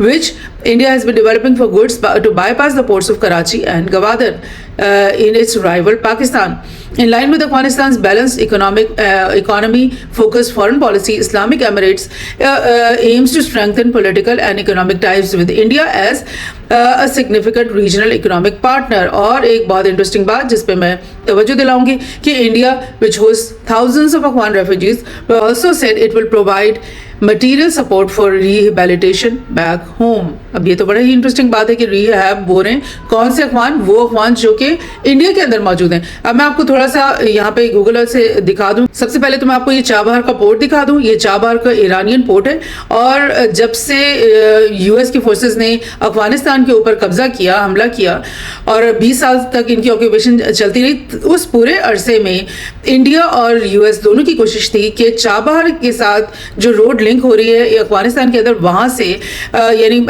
which India has been developing for goods to bypass the ports of Karachi and Gwadar. in its rival Pakistan. In line with Afghanistan's balanced economy-focused foreign policy, Islamic Emirates aims to strengthen political and economic ties with India as a significant regional economic partner. اور ایک بہت interesting بات جس پہ میں توجہ دلاؤں گی کہ India which hosts thousands of Afghan refugees also said it will provide material support for rehabilitation back home. اب یہ تو بڑا ہی انٹرسٹنگ بات ہے کہ ریہیب بول رہے ہیں کون سے افغان؟ وہ افغان جو کہ انڈیا کے اندر موجود ہیں. اب میں آپ کو تھوڑا سا یہاں پہ گوگل سے دکھا دوں. سب سے پہلے تو میں آپ کو یہ چابہار کا پورٹ دکھا دوں. یہ چابہار کا ایرانین پورٹ ہے اور جب سے یو ایس کی فورسز نے افغانستان کے اوپر قبضہ کیا، حملہ کیا اور 20 سال تک ان کی آکوپیشن چلتی رہی، اس پورے عرصے میں انڈیا اور یو ایس دونوں کی کوشش تھی کہ چابہار کے ساتھ جو روڈ لنک ہو رہی ہے افغانستان کے اندر، وہاں سے یعنی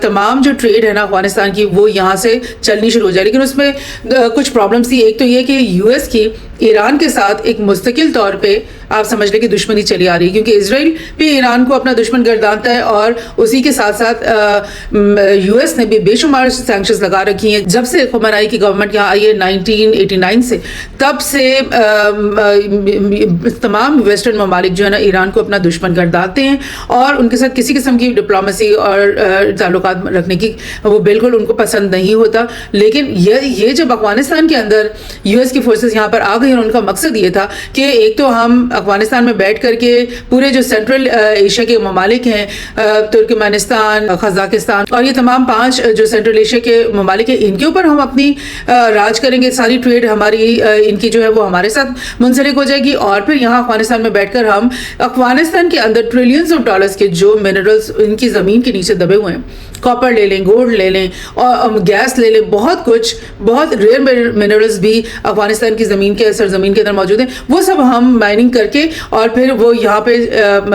تمام جو ٹریڈ ہے نا افغانستان کی وہ یہاں سے چلنی شروع ہو جائے. لیکن اس میں کچھ پرابلمس تھی. ایک تو یہ کہ یو ایس کی ایران کے ساتھ ایک مستقل طور پہ آپ سمجھ لیں کہ دشمنی چلی آ رہی ہے، کیونکہ اسرائیل بھی ایران کو اپنا دشمن گردانتا ہے اور اسی کے ساتھ ساتھ یو ایس نے بھی بے شمار سینکشنز لگا رکھی ہیں. جب سے خمینائی کی گورنمنٹ یہاں آئی ہے 1989 سے، تب سے تمام ویسٹرن ممالک جو ہے نا ایران کو اپنا دشمن گردانتے ہیں اور ان کے ساتھ کسی قسم کی ڈپلومیسی اور تعلقات رکھنے کی وہ بالکل ان کو پسند نہیں ہوتا. لیکن یہ جب افغانستان کے اندر یو ایس کی فورسز یہاں پر آ گئی اور ان کا مقصد یہ تھا کہ ایک تو ہم افغانستان میں بیٹھ کر کے پورے جو سینٹرل ایشیا کے ممالک ہیں، ترکمانستان، قزاقستان اور یہ تمام 5 جو سینٹرل ایشیا کے ممالک ہیں، ان کے اوپر ہم اپنی راج کریں گے. ساری ٹریڈ ہماری ان کی جو ہے وہ ہمارے ساتھ منسلک ہو جائے گی اور پھر یہاں افغانستان میں بیٹھ کر ہم افغانستان کے اندر ٹریلینز آف ڈالرز کے جو منرلز ان کی زمین کے نیچے دبے ہوئے ہیں، کاپر لے لیں، گولڈ لے لیں اور گیس لے لیں، بہت کچھ، بہت ریئر منرلز بھی افغانستان کی زمین کے سرزمین کے اندر موجود ہیں، وہ سب ہم مائننگ کر کے اور پھر وہ یہاں پہ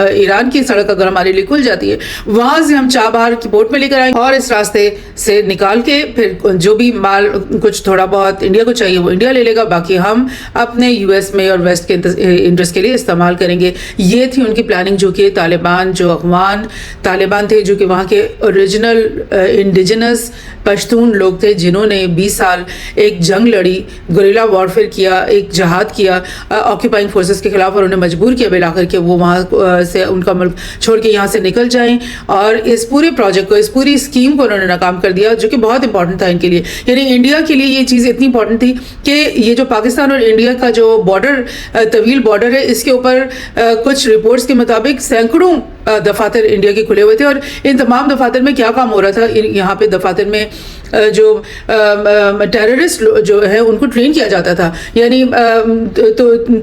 ایران کی سڑک اگر ہمارے لیے کھل جاتی ہے وہاں سے ہم چابہار کی پورٹ میں لے کر آئیں اور اس راستے سے نکال کے پھر جو بھی مال کچھ تھوڑا بہت انڈیا کو چاہیے وہ انڈیا لے لے گا، باقی ہم اپنے یو ایس میں اور ویسٹ کے انٹرسٹ کے لیے استعمال کریں گے. یہ تھی ان کی پلاننگ، جو کہ طالبان، جو افغان طالبان تھے جو کہ وہاں کے اوریجنل انڈیجنس پشتون لوگ تھے، جنہوں نے 20 سال ایک جنگ لڑی، گوریلا وارفیئر کیا، ایک جہاد کیا آکیپائنگ فورسز کے خلاف اور انہیں مجبور کیا بلا کر کے وہ وہاں سے ان کا ملک چھوڑ کے یہاں سے نکل جائیں اور اس پورے پروجیکٹ کو، اس پوری اسکیم کو انہوں نے ناکام کر دیا، جو کہ بہت امپورٹنٹ تھا ان کے لیے. یعنی انڈیا کے لیے یہ چیز اتنی امپورٹنٹ تھی کہ یہ جو پاکستان اور انڈیا کا جو بارڈر، طویل بارڈر ہے، اس کے اوپر کچھ رپورٹس کے مطابق سینکڑوں دفاتر انڈیا کے کھلے ہوئے تھے اور ان تمام دفاتر میں کیا کام ہو رہا تھا؟ یہاں پہ دفاتر میں جو ٹیررسٹ جو ہے ان کو ٹرین کیا جاتا تھا. یعنی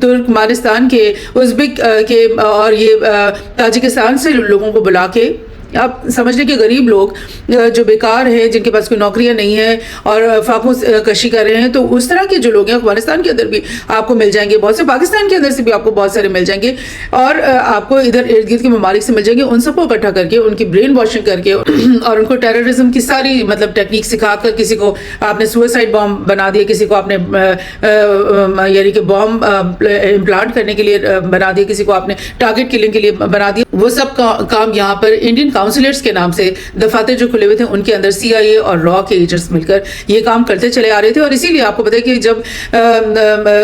ترکمانستان کے، ازبک کے اور یہ تاجکستان سے لوگوں کو بلا کے، آپ سمجھ لیں کہ غریب لوگ جو بیکار ہیں، جن کے پاس کوئی نوکریاں نہیں ہیں اور فاقوں کشی کر رہے ہیں، تو اس طرح کے جو لوگ ہیں افغانستان کے اندر بھی آپ کو مل جائیں گے، بہت سے پاکستان کے اندر سے بھی آپ کو بہت سارے مل جائیں گے اور آپ کو ادھر ارد گرد کے ممالک سے مل جائیں گے. ان سب کو اکٹھا کر کے ان کی برین واشنگ کر کے اور ان کو ٹیررزم کی ساری مطلب ٹیکنیک سکھا کر، کسی کو آپ نے سوئسائڈ بام بنا دیا، کسی کو آپ نے یعنی کہ بام امپلانٹ کرنے کے لیے بنا دیا، کسی کو آپ نے ٹارگٹ کلنگ کے لیے بنا دیا. وہ سب کام یہاں پر انڈین کاؤنسلرز کے نام سے دفاتر جو کھلے ہوئے تھے ان کے اندر سی آئی اے اور را کے ایجنٹس مل کر یہ کام کرتے چلے آ رہے تھے. اور اسی لیے آپ کو پتہ ہے کہ جب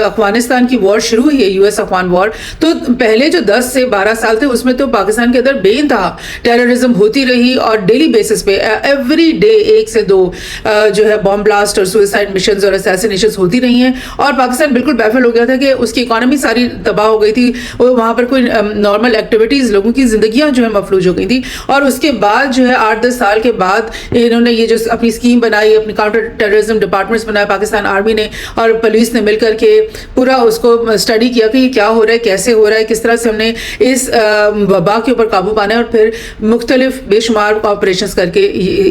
افغانستان کی وار شروع ہوئی ہے، یو ایس افغان وار، تو پہلے جو 10 سے 12 سال تھے اس میں تو پاکستان کے اندر بے انتہا ٹیررزم ہوتی رہی اور ڈیلی بیسس پہ ایوری ڈے 1 سے 2 جو ہے بام بلاسٹ اور سوئسائڈ مشنز اور اسیسینیشنز ہوتی رہی ہیں اور پاکستان بالکل بیفل ہو گیا تھا کہ اس کی اکانومی ساری تباہ ہو گئی تھی. وہاں پر کوئی نارمل ایکٹیویٹیز، لوگوں کی زندگیاں جو ہے مفلوج ہو گئی تھی. اور اس کے بعد جو ہے 8-10 سال کے بعد انہوں نے یہ جو اپنی اسکیم بنائی، اپنی کاؤنٹر ٹیررزم ڈپارٹمنٹس بنائے پاکستان آرمی نے اور پولیس نے مل کر کے پورا اس کو اسٹڈی کیا کہ یہ کیا ہو رہا ہے، کیسے ہو رہا ہے، کس طرح سے ہم نے اس وبا کے اوپر قابو پانا ہے اور پھر مختلف بے شمار آپریشنز کر کے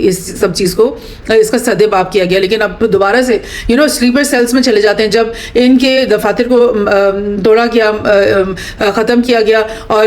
اس سب چیز کو، اس کا سد باب کیا گیا. لیکن اب دوبارہ سے سلیپر سیلز میں چلے جاتے ہیں. جب ان کے دفاتر کو توڑا گیا، ختم کیا گیا اور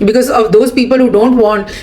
because of those people who don't want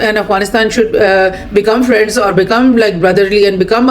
and Afghanistan should become friends or become like brotherly and become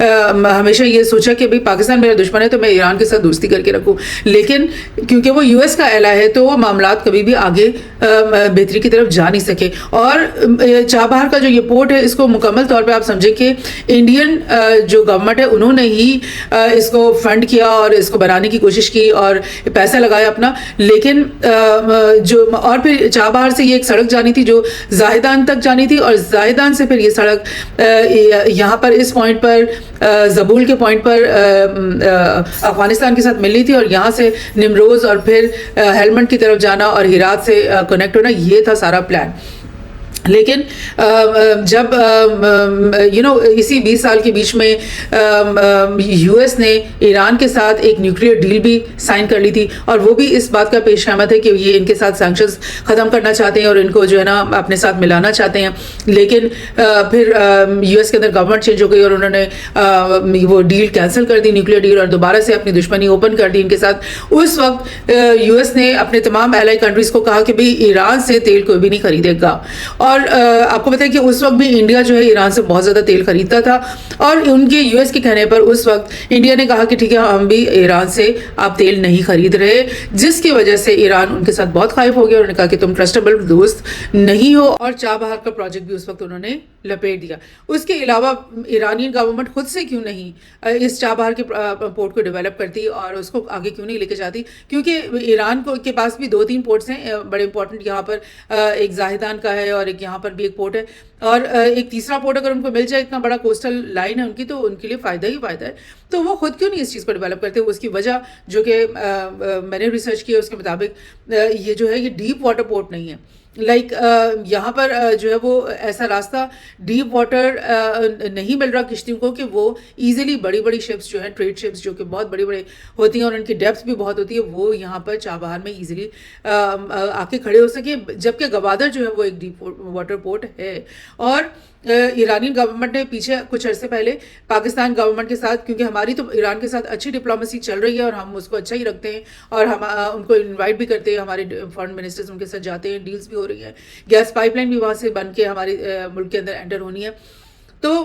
ہمیشہ یہ سوچا کہ بھئی پاکستان میرا دشمن ہے تو میں ایران کے ساتھ دوستی کر کے رکھوں, لیکن کیونکہ وہ US کا ایلا ہے تو وہ معاملات کبھی بھی آگے بہتری کی طرف جا نہیں سکے. اور چابہار کا جو یہ پورٹ ہے اس کو مکمل طور پہ آپ سمجھیں کہ انڈین جو گورنمنٹ ہے انہوں نے ہی اس کو فنڈ کیا اور اس کو بنانے کی کوشش کی اور پیسہ لگایا اپنا. لیکن جو اور پھر چابہار سے یہ ایک سڑک جانی تھی جو زاہدان تک جانی تھی, اور زاہدان سے پھر یہ سڑک یہاں پر اس پوائنٹ پر زبول کے پوائنٹ پر افغانستان کے ساتھ ملنی تھی, اور یہاں سے نمروز اور پھر ہیلمنڈ کی طرف جانا اور ہرات سے کنیکٹ ہونا, یہ تھا سارا پلان. لیکن جب اسی 20 سال کے بیچ میں US نے ایران کے ساتھ ایک نیوکلیئر ڈیل بھی سائن کر لی تھی, اور وہ بھی اس بات کا پیش خیمت ہے کہ یہ ان کے ساتھ سینکشنز ختم کرنا چاہتے ہیں اور ان کو جو ہے نا اپنے ساتھ ملانا چاہتے ہیں. لیکن پھر US کے اندر گورنمنٹ چینج ہو گئی اور انہوں نے وہ ڈیل کینسل کر دی, نیوکلیئر ڈیل, اور دوبارہ سے اپنی دشمنی اوپن کر دی ان کے ساتھ. اس وقت US نے اپنے تمام ایلائی کنٹریز کو کہا کہ بھئی ایران سے تیل کوئی بھی نہیں خریدے گا. اور آپ کو بتائیں کہ اس وقت بھی انڈیا جو ہے ایران سے بہت زیادہ تیل خریدتا تھا, اور ان کے US کے کہنے پر اس وقت انڈیا نے کہا کہ ٹھیک ہے ہم بھی ایران سے آپ تیل نہیں خرید رہے, جس کی وجہ سے ایران ان کے ساتھ بہت خائف ہو گیا, اور انہوں نے کہا کہ تم ٹرسٹیبل دوست نہیں ہو, اور چابہار کا پروجیکٹ بھی اس وقت انہوں نے لپیٹ دیا. اس کے علاوہ ایرانی گورنمنٹ خود سے کیوں نہیں اس چابہار کے پورٹ کو ڈیولپ کرتی اور اس کو آگے کیوں نہیں لے کے جاتی, کیونکہ ایران کے پاس بھی 2-3 پورٹس ہیں بڑے امپورٹنٹ. یہاں پر ایک زاہدان کا ہے اور ایک یہاں پر بھی ایک پورٹ ہے, اور ایک تیسرا پورٹ اگر ان کو مل جائے, اتنا بڑا کوسٹل لائن ہے ان کی, تو ان کے لیے فائدہ ہی فائدہ ہے. تو وہ خود کیوں نہیں اس چیز کو ڈیولپ کرتے؟ اس کی وجہ جو کہ میں نے ریسرچ کی اس کے مطابق یہ جو ہے یہ ڈیپ واٹر پورٹ نہیں ہے. لائک یہاں پر جو ہے وہ ایسا راستہ ڈیپ واٹر نہیں مل رہا کشتیوں کو کہ وہ ایزیلی بڑی بڑی شپس جو ہیں, ٹریڈ شپس جو کہ بہت بڑی بڑی ہوتی ہیں اور ان کی ڈیپتھ بھی بہت ہوتی ہے, وہ یہاں پر چابہار میں ایزیلی آ کے کھڑے ہو سکے, جبکہ گوادر جو ہے وہ ایک ڈیپ واٹر پورٹ ہے. اور ایرانی گورنمنٹ نے پیچھے کچھ عرصے پہلے پاکستان گورنمنٹ کے ساتھ, کیونکہ ہماری تو ایران کے ساتھ اچھی ڈپلومیسی چل رہی ہے اور ہم اس کو اچھا ہی رکھتے ہیں, اور ہم ان کو انوائٹ بھی کرتے ہیں, ہمارے فارن منسٹرز ان کے ساتھ جاتے ہیں, ڈیلز بھی ہو رہی ہیں, گیس پائپ لائن بھی وہاں سے بن کے ہمارے ملک کے اندر انٹر ہونی ہے. تو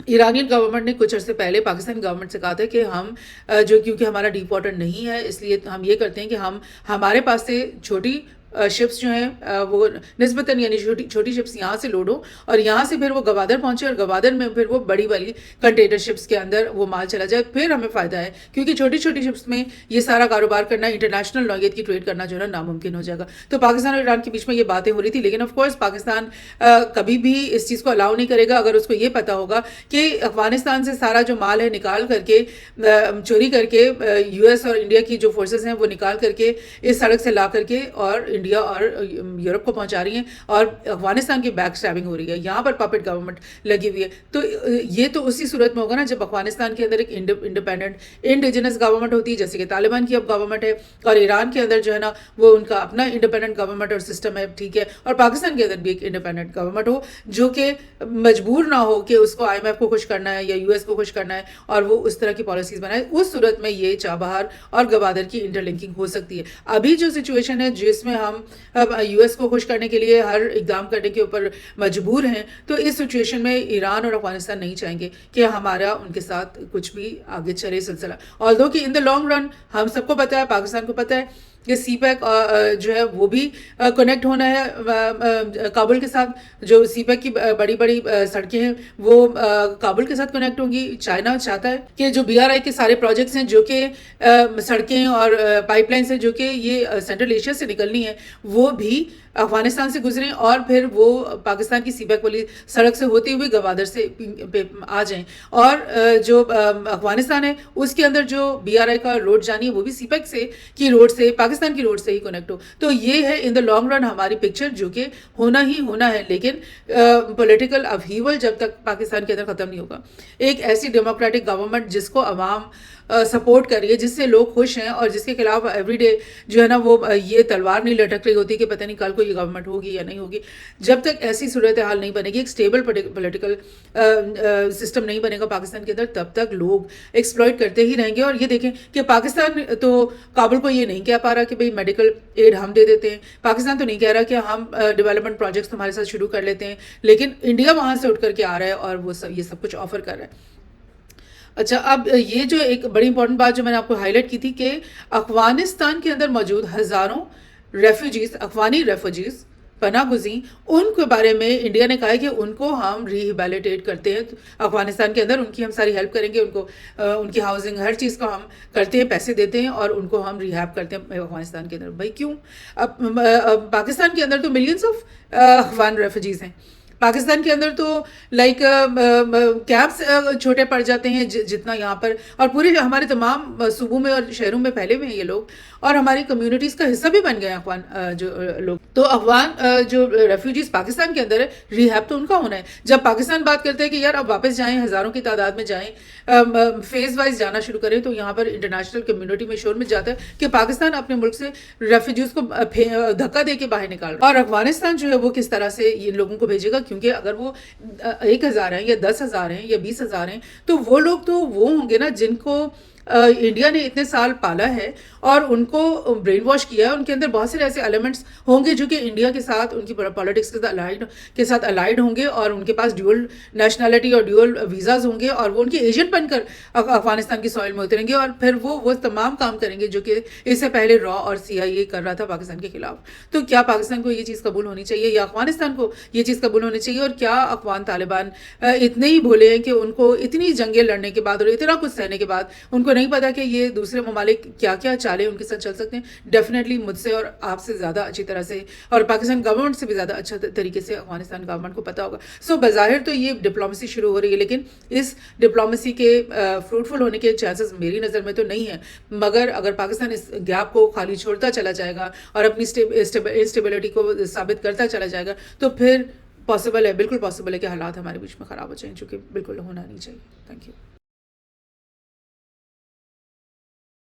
ایرانین گورنمنٹ نے کچھ عرصے پہلے پاکستانی گورنمنٹ سے کہا تھا کہ ہم جو کیونکہ ہمارا ڈیپ واٹر نہیں ہے اس لیے ہم یہ کرتے ہیں کہ ہمارے پاس سے چھوٹی شپس جو ہیں وہ نسبتاً یعنی چھوٹی شپس یہاں سے لوڈ ہوں اور یہاں سے پھر وہ گوادر پہنچے اور گوادر میں پھر وہ بڑی والی کنٹینر شپس کے اندر وہ مال چلا جائے. پھر ہمیں فائدہ ہے کیونکہ چھوٹی چھوٹی شپس میں یہ سارا کاروبار کرنا, انٹرنیشنل نوعیت کی ٹریڈ کرنا جو ہے نا ناممکن ہو جائے گا. تو پاکستان اور ایران کے بیچ میں یہ باتیں ہو رہی تھی, لیکن آف کورس پاکستان کبھی بھی اس چیز کو الاؤ نہیں کرے گا اگر اس کو یہ پتا ہوگا کہ افغانستان سے سارا جو مال ہے نکال کر کے چوری کر کے US اور انڈیا کی جو فورسز ہیں وہ نکال کر کے اس سڑک سے لا کر کے اور انڈیا اور یورپ کو پہنچا رہی ہیں اور افغانستان کی بیک اسٹیبنگ ہو رہی ہے, یہاں پر پپٹ گورنمنٹ لگی ہوئی ہے. تو یہ تو اسی صورت میں ہوگا نا جب افغانستان کے اندر ایک انڈیپینڈنٹ انڈیجنس گورنمنٹ ہوتی ہے, جیسے کہ طالبان کی اب گورنمنٹ ہے, اور ایران کے اندر جو ہے نا وہ ان کا اپنا انڈیپینڈنٹ گورنمنٹ اور سسٹم ہے, ٹھیک ہے, اور پاکستان کے اندر بھی ایک انڈیپینڈنٹ گورنمنٹ ہو جو کہ مجبور نہ ہو کہ اس کو IMF کو خوش کرنا ہے یا US کو خوش کرنا ہے اور وہ اس طرح کی پالیسیز بنائے. اس صورت میں یہ چابہار اور گوادر کی انٹر لنکنگ ہو سکتی ہے. ابھی جو سچویشن ہے جس میں ہم US کو خوش کرنے کے لیے ہر اقدام کرنے کے اوپر مجبور ہیں, تو اس سچویشن میں ایران اور افغانستان نہیں چاہیں گے کہ ہمارا ان کے ساتھ کچھ بھی آگے چلے سلسلہ. آلدو کہ ان دا لانگ رن ہم سب کو پتہ ہے, پاکستان کو پتہ ہے کہ سی پیک جو ہے وہ بھی کنیکٹ ہونا ہے کابل کے ساتھ. جو سی پیک کی بڑی بڑی سڑکیں ہیں وہ کابل کے ساتھ کنیکٹ ہوں گی. چائنا چاہتا ہے کہ جو BRI کے سارے پروجیکٹس ہیں جو کہ سڑکیں اور پائپ لائنس ہیں جو کہ یہ سینٹرل ایشیا سے نکلنی ہے وہ بھی افغانستان سے گزریں اور پھر وہ پاکستان کی سی پیک والی سڑک سے ہوتے ہوئے گوادر سے آ جائیں. اور جو افغانستان ہے اس کے اندر جو BRI کا روڈ جانی ہے وہ بھی سی پیک سے کی روڈ سے پاکستان کی روڈ سے ہی کنیکٹ ہو. تو یہ ہے ان دا لانگ رن ہماری پکچر جو کہ ہونا ہی ہونا ہے, لیکن پولیٹیکل اپہیول جب تک پاکستان کے اندر ختم نہیں ہوگا, ایک ایسی ڈیموکریٹک گورنمنٹ جس کو عوام سپورٹ کر رہی ہے، جس سے لوگ خوش ہیں اور جس کے خلاف ایوری ڈے جو ہے نا وہ یہ تلوار نہیں لٹک رہی ہوتی کہ پتہ نہیں کل کو یہ گورنمنٹ ہوگی یا نہیں ہوگی. جب تک ایسی صورتحال نہیں بنے گی، ایک اسٹیبل پولیٹیکل سسٹم نہیں بنے گا پاکستان کے اندر، تب تک لوگ ایکسپلائٹ کرتے ہی رہیں گے. اور یہ دیکھیں کہ پاکستان تو کابل کو یہ نہیں کہہ پا رہا کہ بھئی میڈیکل ایڈ ہم دے دیتے ہیں، پاکستان تو نہیں کہہ رہا کہ ہم ڈیولپمنٹ پروجیکٹس تمہارے ساتھ شروع کر لیتے ہیں، لیکن انڈیا وہاں سے اٹھ کر کے آ رہا ہے اور وہ یہ سب کچھ آفر کر رہا ہے. اچھا، اب یہ جو ایک بڑی امپورٹنٹ بات جو میں نے آپ کو ہائی لائٹ کی تھی کہ افغانستان کے اندر موجود ہزاروں ریفیوجیز، افغانی ریفیوجیز، پناہ گزین، ان کے بارے میں انڈیا نے کہا ہے کہ ان کو ہم ریہیبلیٹیٹ کرتے ہیں افغانستان کے اندر، ان کی ہم ساری ہیلپ کریں گے، ان کو ان کی ہاؤسنگ ہر چیز کو ہم کرتے ہیں، پیسے دیتے ہیں اور ان کو ہم ریہیب کرتے ہیں افغانستان کے اندر. بھائی کیوں؟ اب پاکستان کے اندر تو ملینس آف افغان ریفیوجیز ہیں. پاکستان کے اندر تو لائک کیمپس چھوٹے پڑ جاتے ہیں جتنا یہاں پر، اور پورے ہمارے تمام صوبوں میں اور شہروں میں پھیلے ہوئے ہیں یہ لوگ، اور ہماری کمیونٹیز کا حصہ بھی بن گئے ہیں افغان جو لوگ. تو افغان جو ریفیوجیز پاکستان کے اندر ہے، ریہیب تو ان کا ہونا ہے. جب پاکستان بات کرتے ہیں کہ یار اب واپس جائیں، ہزاروں کی تعداد میں جائیں، فیز وائز جانا شروع کریں، تو یہاں پر انٹرنیشنل کمیونٹی میں شور مچ جاتا ہے کہ پاکستان اپنے ملک سے ریفیوجیز کو دھکا دے کے باہر نکال رہا ہے. اور افغانستان جو ہے وہ کس طرح سے یہ لوگوں کو بھیجے گا، کیونکہ اگر وہ 1,000 ہیں یا 10,000 ہیں یا 20,000 ہیں، تو وہ لوگ تو وہ ہوں گے نا جن کو انڈیا نے اتنے سال پالا ہے اور ان کو برین واش کیا ہے. ان کے اندر بہت سے ایسے ایلیمنٹس ہوں گے جو کہ انڈیا کے ساتھ، ان کی پالیٹکس کے ساتھ الائڈ ہوں گے، اور ان کے پاس ڈیول نیشنلٹی اور ڈیول ویزاز ہوں گے، اور وہ ان کے ایجنٹ بن کر افغانستان کی سوئل میں اتریں گے، اور پھر وہ تمام کام کریں گے جو کہ اس سے پہلے را اور CIA کر رہا تھا پاکستان کے خلاف. تو کیا پاکستان کو یہ چیز قبول ہونی چاہیے یا افغانستان کو یہ چیز قبول ہونی چاہیے؟ اور کیا افغان طالبان اتنے ہی بھولے ہیں کہ ان کو اتنی جنگیں لڑنے کے بعد اور اتنا کچھ سہنے کے بعد ان کو نہیں پتا کہ یہ دوسرے ممالک کیا کیا چالیں ان کے ساتھ چل سکتے ہیں؟ ڈیفینیٹلی مجھ سے اور آپ سے زیادہ اچھی طرح سے، اور پاکستان گورنمنٹ سے بھی زیادہ اچھا طریقے سے افغانستان گورنمنٹ کو پتا ہوگا. سو بظاہر تو یہ ڈپلومیسی شروع ہو رہی ہے، لیکن اس ڈپلومیسی کے فروٹفل ہونے کے چانسز میری نظر میں تو نہیں ہیں. مگر اگر پاکستان اس گیپ کو خالی چھوڑتا چلا جائے گا اور اپنی انسٹیبلٹی کو ثابت کرتا چلا جائے گا، تو پھر پاسبل ہے، بالکل پاسبل ہے کہ حالات ہمارے بیچ میں خراب ہو جائیں، جو کہ بالکل ہونا نہیں چاہیے. Thank you.